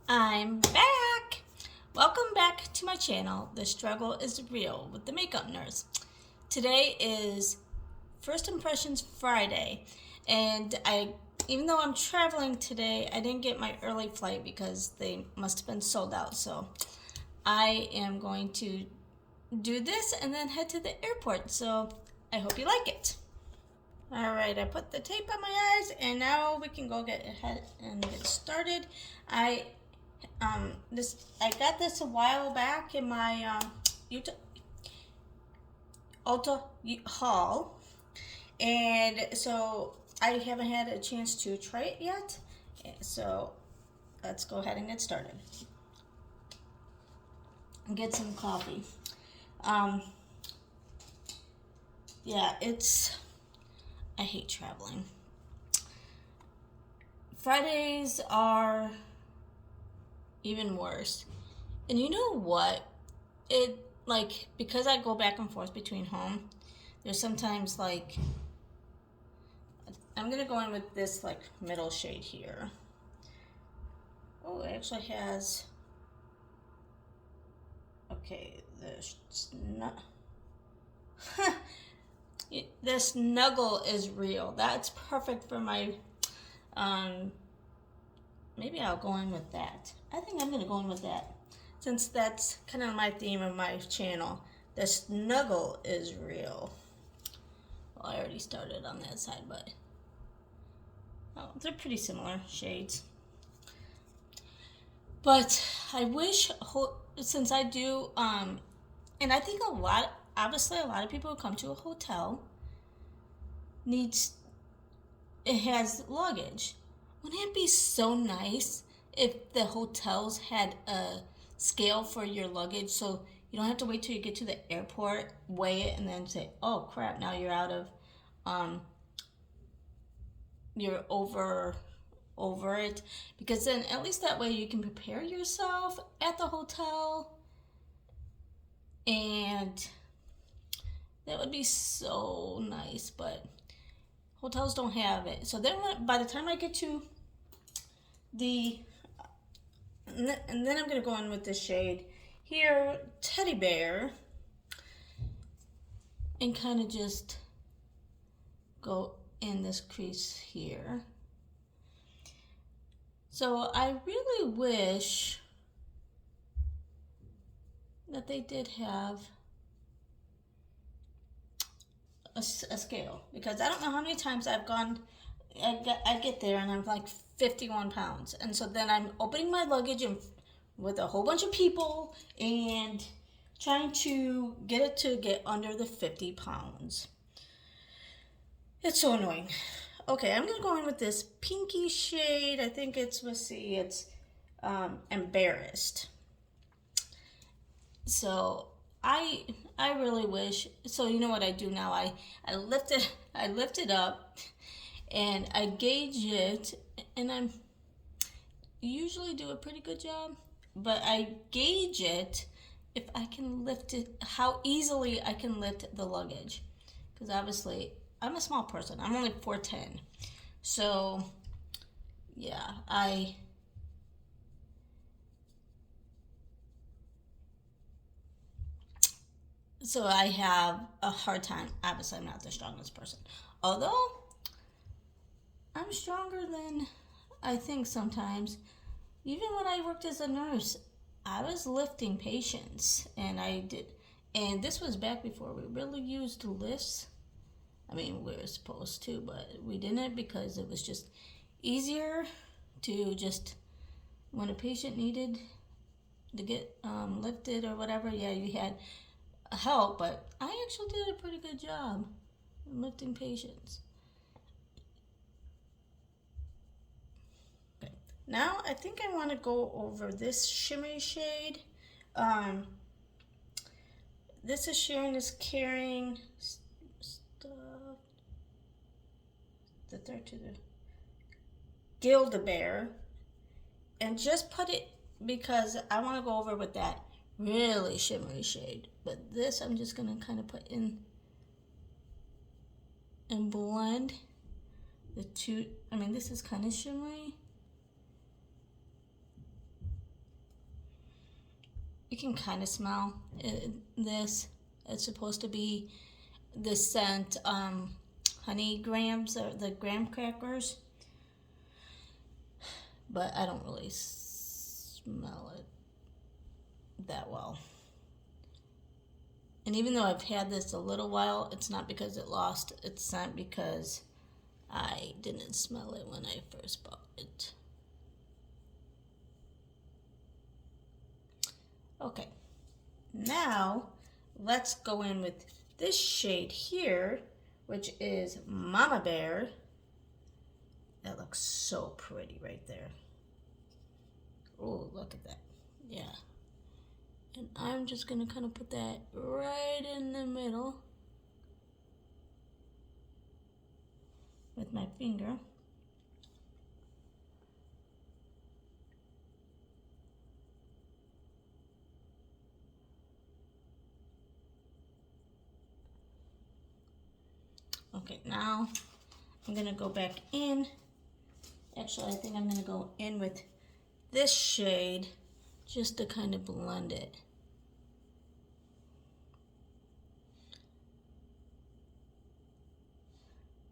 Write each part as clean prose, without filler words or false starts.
I'm back! Welcome back to my channel. The struggle is real with the makeup nurse. Today is First Impressions Friday, and even though I'm traveling today, I didn't get my early flight because they must have been sold out. So I am going to do this and then head to the airport. So I hope you like it. Alright, I put the tape on my eyes and now we can go get ahead and get started. I got this a while back in my Ulta haul, and so I haven't had a chance to try it yet. So let's go ahead and get started. Get some coffee. Yeah, I hate traveling. Fridays are even worse. And you know what? Because I go back and forth between home, there's sometimes I'm gonna go in with this middle shade here. Oh, it actually has, okay, the snuggle is real. That's perfect for my, maybe I'll go in with that. I think I'm gonna go in with that, since that's kind of my theme of my channel. The snuggle is real. Well, I already started on that side, but they're pretty similar shades. But I wish, since I do, and I think obviously a lot of people who come to a hotel it has luggage. Wouldn't it be so nice if the hotels had a scale for your luggage, so you don't have to wait till you get to the airport, weigh it, and then say, oh crap, now you're out of, you're over it, because then at least that way you can prepare yourself at the hotel, and that would be so nice. But hotels don't have it. So then by the time I get to and then I'm going to go in with this shade here, Teddy Bear, and kind of just go in this crease here. So I really wish that they did have a scale, because I don't know how many times I get there and I'm like 51 pounds, and so then I'm opening my luggage and with a whole bunch of people and trying to get it to get under the 50 pounds. It's so annoying. Okay, I'm gonna go in with this pinky shade. I think it's, let's see, it's Embarrassed. So I really wish. So you know what I do now? I lift it up, and I gauge it, and I usually do a pretty good job, but I gauge it if I can lift it, how easily I can lift the luggage, because obviously I'm a small person. I'm only 4'10", so yeah, so I have a hard time. Obviously, I'm not the strongest person, although I'm stronger than I think sometimes. Even when I worked as a nurse, I was lifting patients, and and this was back before we really used lifts. I mean, we were supposed to, but we didn't, because it was just easier to just, when a patient needed to get lifted or whatever, yeah, you had help, but I actually did a pretty good job lifting patients. Okay, now I think I want to go over this shimmery shade. This is Sharon is Caring stuff. The third to the Gilda-Bear, and just put it because I want to go over with that really shimmery shade. But this I'm just going to kind of put in and blend the two. I mean, this is kind of shimmery, you can kind of smell this. It's supposed to be the scent honey grams, or the graham crackers, but I don't really smell it that well. And even though I've had this a little while, it's not because it lost its scent, because I didn't smell it when I first bought it. Okay, now let's go in with this shade here, which is Mama Bear. That looks so pretty right there. Oh, look at that. Yeah. And I'm just gonna kind of put that right in the middle with my finger. Okay, now I'm gonna go back in. Actually, I think I'm gonna go in with this shade just to kind of blend it.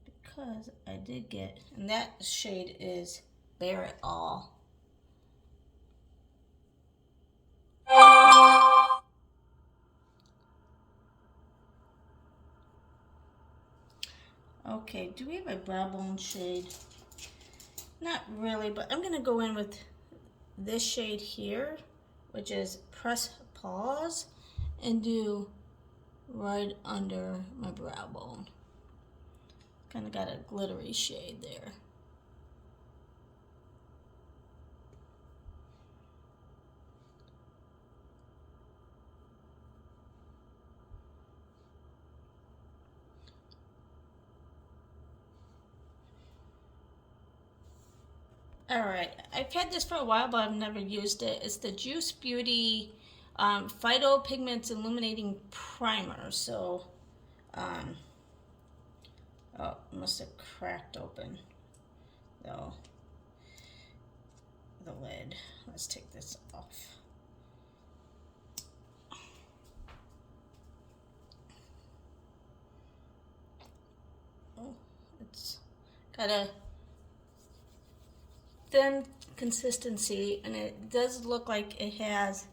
Because I did get, and that shade is Bare It All. Okay, do we have a brow bone shade? Not really, but I'm gonna go in with this shade here, which is Press Pause, and do right under my brow bone. Kind of got a glittery shade there. Alright, I've had this for a while, but I've never used it. It's the Juice Beauty Phyto Pigments Illuminating Primer. So, oh, it must have cracked open, though, the lid. Let's take this off. Oh, it's got a thin consistency, and it does look like it has,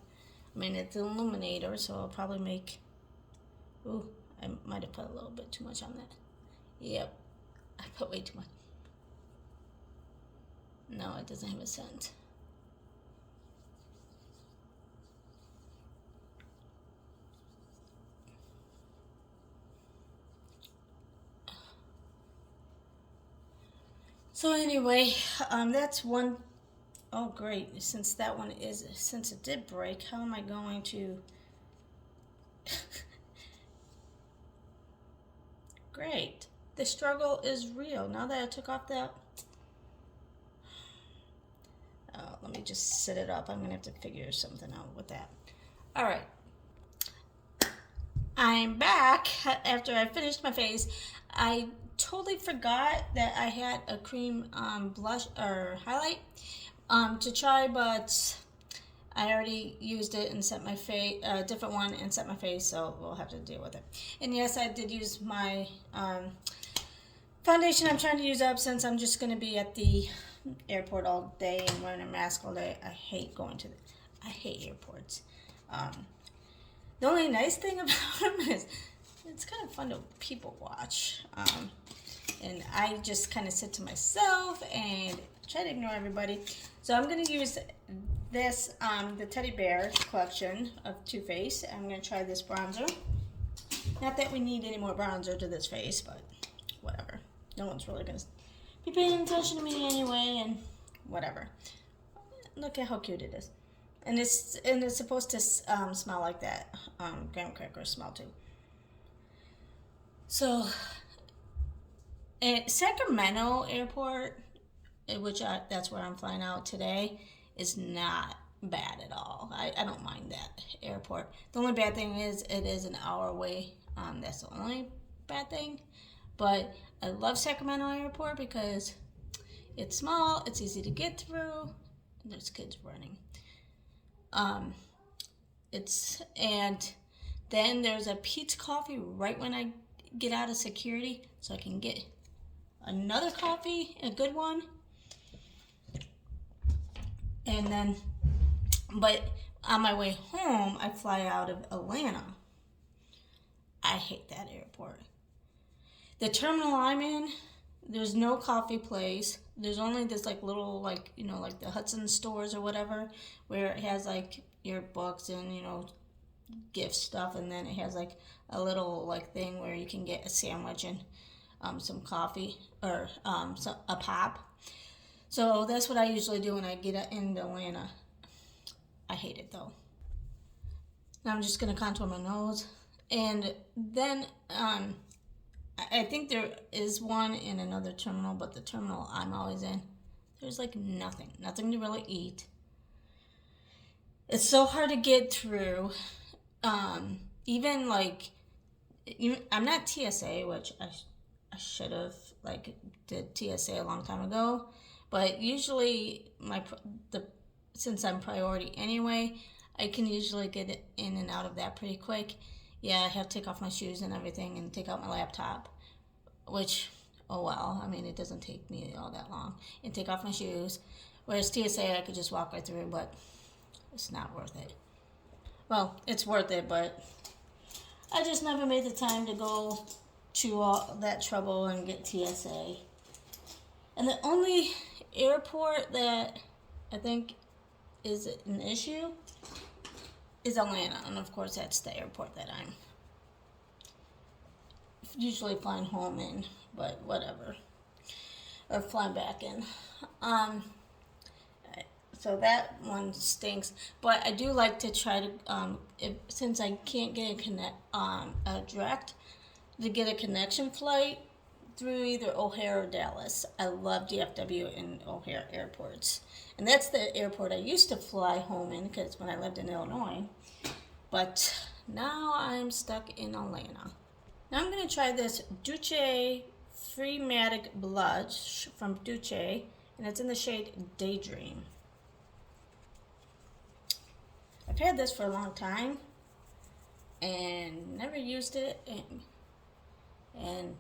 I mean, it's an illuminator, so I'll probably make, ooh, I might have put a little bit too much on that. Yep, I put way too much. No, it doesn't have a scent. So anyway, that's one. Oh great, since that one is, since it did break, how am I going to? Great, the struggle is real. Now that I took off that, let me just set it up. I'm gonna have to figure something out with that. All right, I'm back after I finished my face. I totally forgot that I had a cream blush or highlight to try, but I already used it and set my face, a different one, and set my face, so we'll have to deal with it. And yes, I did use my foundation I'm trying to use up, since I'm just going to be at the airport all day and wearing a mask all day. I hate going to I hate airports. The only nice thing about them is it's kind of fun to people watch. And I just kind of sit to myself and try to ignore everybody. So I'm going to use this, the Teddy Bear collection of Too Faced. I'm going to try this bronzer. Not that we need any more bronzer to this face, but whatever. No one's really going to be paying attention to me anyway, and whatever. Look at how cute it is. And it's supposed to smell like that graham cracker smell too. So, at Sacramento Airport, that's where I'm flying out today, is not bad at all. I don't mind that airport. The only bad thing is it is an hour away. That's the only bad thing. But I love Sacramento Airport because it's small, it's easy to get through, and there's kids running. And then there's a pizza coffee right when I get out of security, so I can get another coffee, a good one. And then, but on my way home, I fly out of Atlanta. I hate that airport. The terminal I'm in, there's no coffee place. There's only this like little like, you know, like the Hudson stores or whatever, where it has like your books and, you know, gift stuff, and then it has like a little like thing where you can get a sandwich and some coffee or a pop. So that's what I usually do when I get into Atlanta. I hate it though. Now I'm just gonna contour my nose, and then I think there is one in another terminal, but the terminal I'm always in, there's like nothing to really eat. It's so hard to get through. Even like, I'm not TSA, which I should have like did TSA a long time ago, but usually since I'm priority anyway, I can usually get in and out of that pretty quick. Yeah, I have to take off my shoes and everything and take out my laptop, which, oh well, I mean, it doesn't take me all that long. And take off my shoes. Whereas TSA, I could just walk right through, but it's not worth it. Well, it's worth it, but I just never made the time to go to all that trouble and get TSA. And the only airport that I think is an issue is Atlanta, and of course that's the airport that I'm usually flying home in, but whatever, or flying back in. So that one stinks, but I do like to try to, since I can't get a direct, to get a connection flight through either O'Hare or Dallas. I love DFW and O'Hare airports. And that's the airport I used to fly home in because when I lived in Illinois. But now I'm stuck in Atlanta. Now I'm going to try this Duce Free Matic Blush from Duce, and it's in the shade Daydream. I've had this for a long time and never used it, and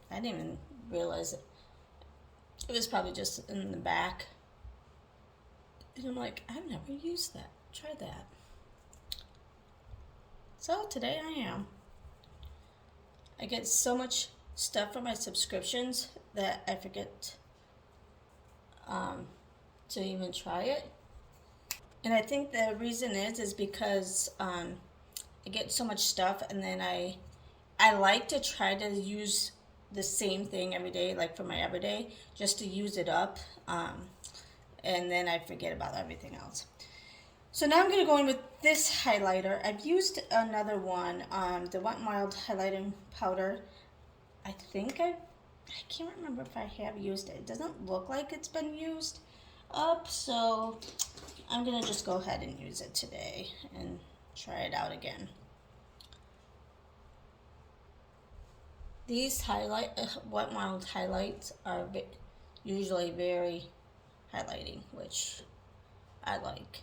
I didn't even realize it. It was probably just in the back. And I'm like, I've never used that. Try that. So today I am. I get so much stuff from my subscriptions that I forget to even try it. And I think the reason is because I get so much stuff, and then I like to try to use the same thing every day, like for my everyday, just to use it up, and then I forget about everything else. So now I'm going to go in with this highlighter. I've used another one, the Wet n Wild highlighting powder. I can't remember if I have used it. It doesn't look like it's been used up, so I'm going to just go ahead and use it today and try it out again. These Wet n Wild highlights are usually very highlighting, which I like.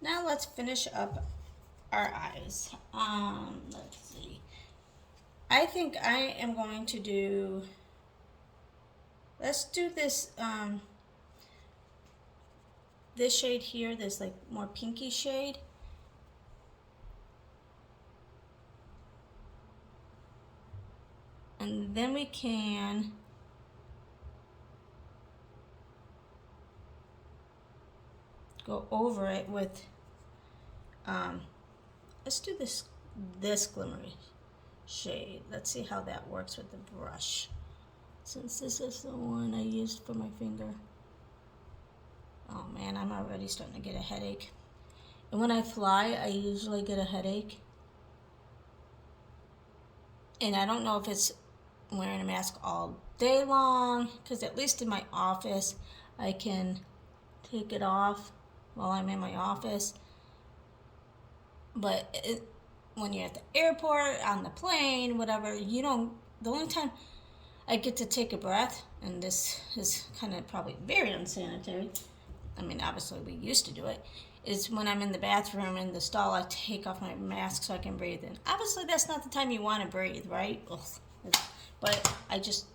Now let's finish up our eyes. Let's see. I think I am going to do, let's do this, this shade here, this like more pinky shade. And then we can go over it with, let's do this glimmery shade. Let's see how that works with the brush, since this is the one I used for my finger. Oh man, I'm already starting to get a headache. And when I fly, I usually get a headache. And I don't know if it's wearing a mask all day long, because at least in my office, I can take it off while I'm in my office. But when you're at the airport, on the plane, whatever, you don't, the only time I get to take a breath, and this is kind of probably very unsanitary, I mean, obviously we used to do it, is when I'm in the bathroom in the stall, I take off my mask so I can breathe in. Obviously, that's not the time you want to breathe, right? Ugh. But I just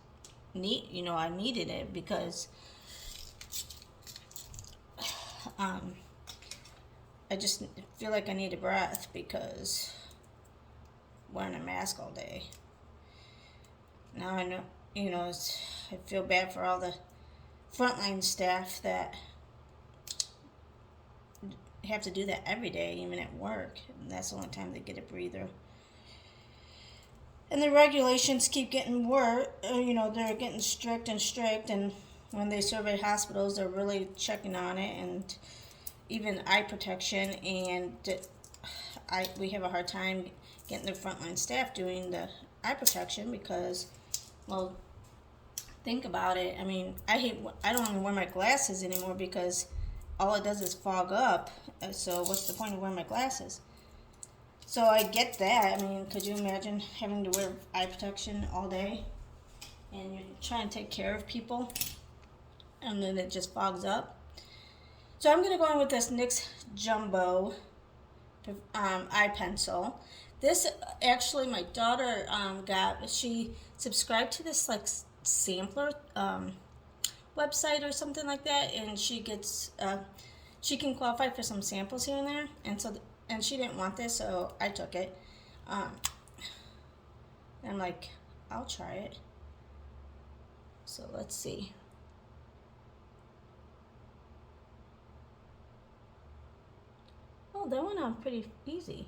I needed it because I just feel like I need a breath because wearing a mask all day. Now I know, I feel bad for all the frontline staff that have to do that every day, even at work. And that's the only time they get a breather. And the regulations keep getting worse. They're getting strict and strict. And when they survey hospitals, they're really checking on it. And even eye protection. And we have a hard time getting the frontline staff doing the eye protection because, well, think about it. I mean, I don't even wear my glasses anymore because all it does is fog up. So what's the point of wearing my glasses? So I get that. I mean, could you imagine having to wear eye protection all day and you're trying to take care of people and then it just fogs up? So I'm going to go in with this NYX Jumbo Eye Pencil. This actually my daughter got. She subscribed to this like sampler website or something like that, and she gets she can qualify for some samples here and there, and so and she didn't want this, so I took it. I'm like, I'll try it. So let's see. Oh, that went on pretty easy.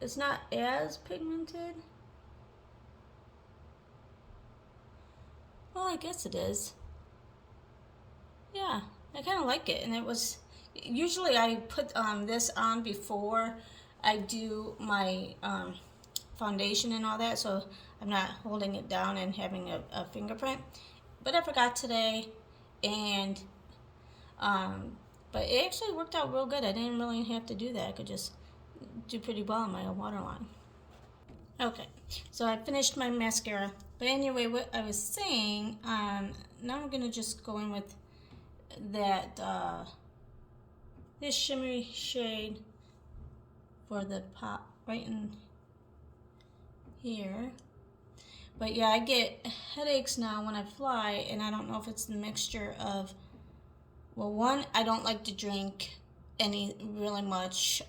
It's not as pigmented. Well, I guess it is. Yeah, I kind of like it, and it was. Usually, I put this on before I do my foundation and all that, so I'm not holding it down and having a fingerprint. But I forgot today, and but it actually worked out real good. I didn't really have to do that. I could just do pretty well on my waterline. Okay, so I finished my mascara. But anyway, what I was saying, now I'm gonna just go in with that this shimmery shade for the pop right in here. But yeah, I get headaches now when I fly, and I don't know if it's the mixture of, well, one, I don't like to drink any really much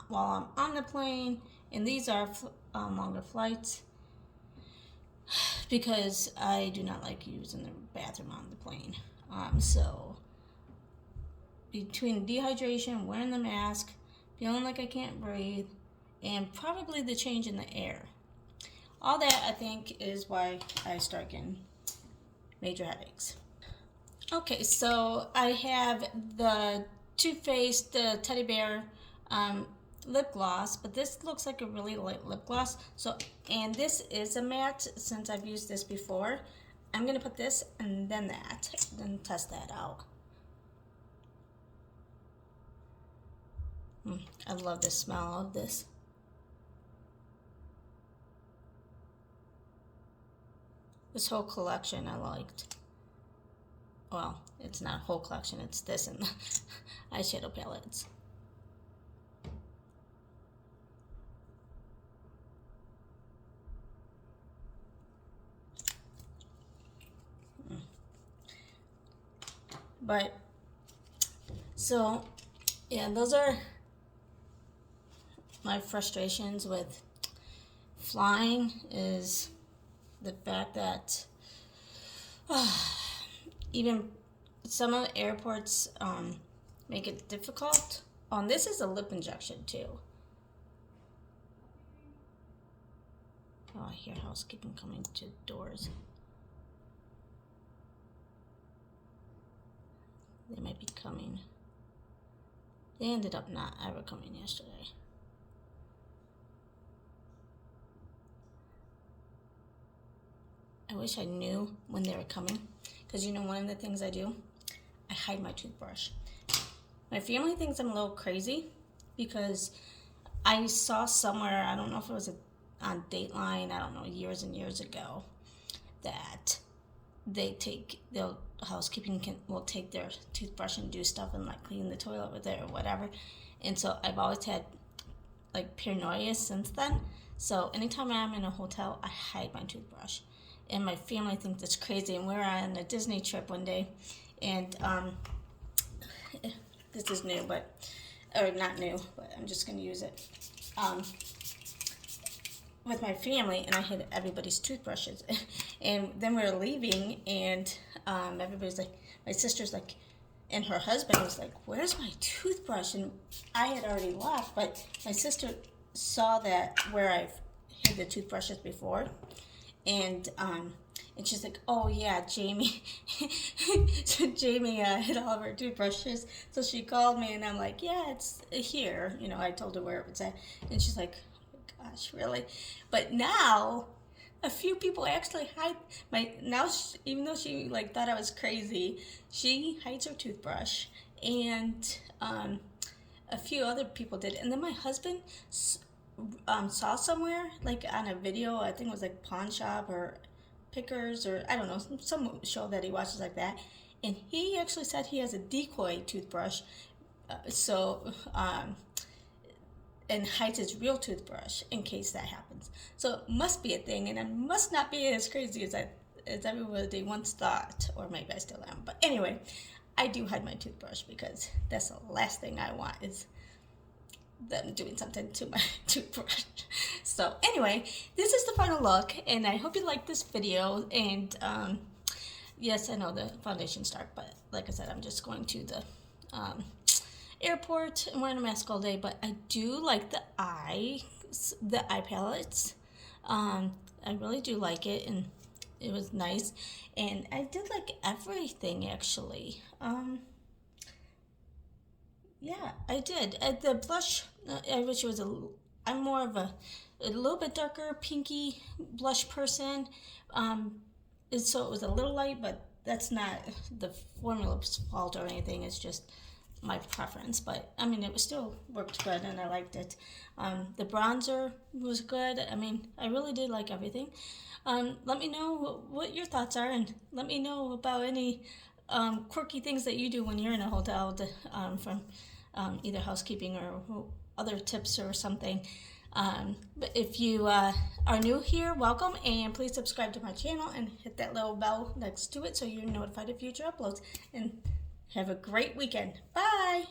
while I'm on the plane, and these are longer flights because I do not like using the bathroom on the plane. So between dehydration, wearing the mask, feeling like I can't breathe, and probably the change in the air, all that I think is why I start getting major headaches. Okay, so I have the Too Faced Teddy Bear lip gloss, but this looks like a really light lip gloss. So, and this is a matte since I've used this before. I'm gonna put this and then that, then test that out. I love the smell of this. This whole collection I liked. Well, it's not a whole collection, it's this and the eyeshadow palettes. But, so, yeah, those are my frustrations with flying, is the fact that even some of the airports make it difficult. Oh, and this is a lip injection too. Oh, I hear housekeeping coming to doors. They might be coming. They ended up not ever coming yesterday. I wish I knew when they were coming, because one of the things I do, I hide my toothbrush. My family thinks I'm a little crazy because I saw somewhere, I don't know if it was on Dateline, I don't know, years and years ago, that housekeeping will take their toothbrush and do stuff and like clean the toilet with it or whatever. And so I've always had like paranoia since then. So anytime I'm in a hotel, I hide my toothbrush. And my family thinks it's crazy. And we were on a Disney trip one day, and this is new, or not new, but I'm just going to use it. With my family, and I hid everybody's toothbrushes. And then we were leaving, and everybody's like, my sister's like, and her husband was like, "Where's my toothbrush?" And I had already left, but my sister saw that where I've hid the toothbrushes before, and she's like, "Oh yeah, Jamie." So Jamie hid all of her toothbrushes. So she called me, and I'm like, "Yeah, it's here." You know, I told her where it was at, and she's like, "Oh my gosh, really?" But now, a few people actually hide even though she like thought I was crazy, she hides her toothbrush, and a few other people did. And then my husband saw somewhere, like on a video, I think it was like Pawn Shop or Pickers, or I don't know, some show that he watches like that, and he actually said he has a decoy toothbrush, and hides his real toothbrush in case that happens. So it must be a thing, and I must not be as crazy as everybody once thought, or maybe I still am. But anyway, I do hide my toothbrush because that's the last thing I want is them doing something to my toothbrush. So anyway, this is the final look, and I hope you like this video. And yes, I know the foundation's dark, but like I said, I'm just going to the airport and wearing a mask all day. But I do like the eye palettes. I really do like it, and it was nice, and I did like everything actually. Yeah, I did. The blush, I wish it was I'm more of a little bit darker pinky blush person. So it was a little light, but that's not the formula's fault or anything. It's just my preference. But I mean, it was still worked good, and I liked it. The bronzer was good. I mean, I really did like everything. Let me know what your thoughts are, and let me know about any quirky things that you do when you're in a hotel from either housekeeping or other tips or something. But if you are new here, welcome, and please subscribe to my channel and hit that little bell next to it so you're notified of future uploads. And have a great weekend. Bye!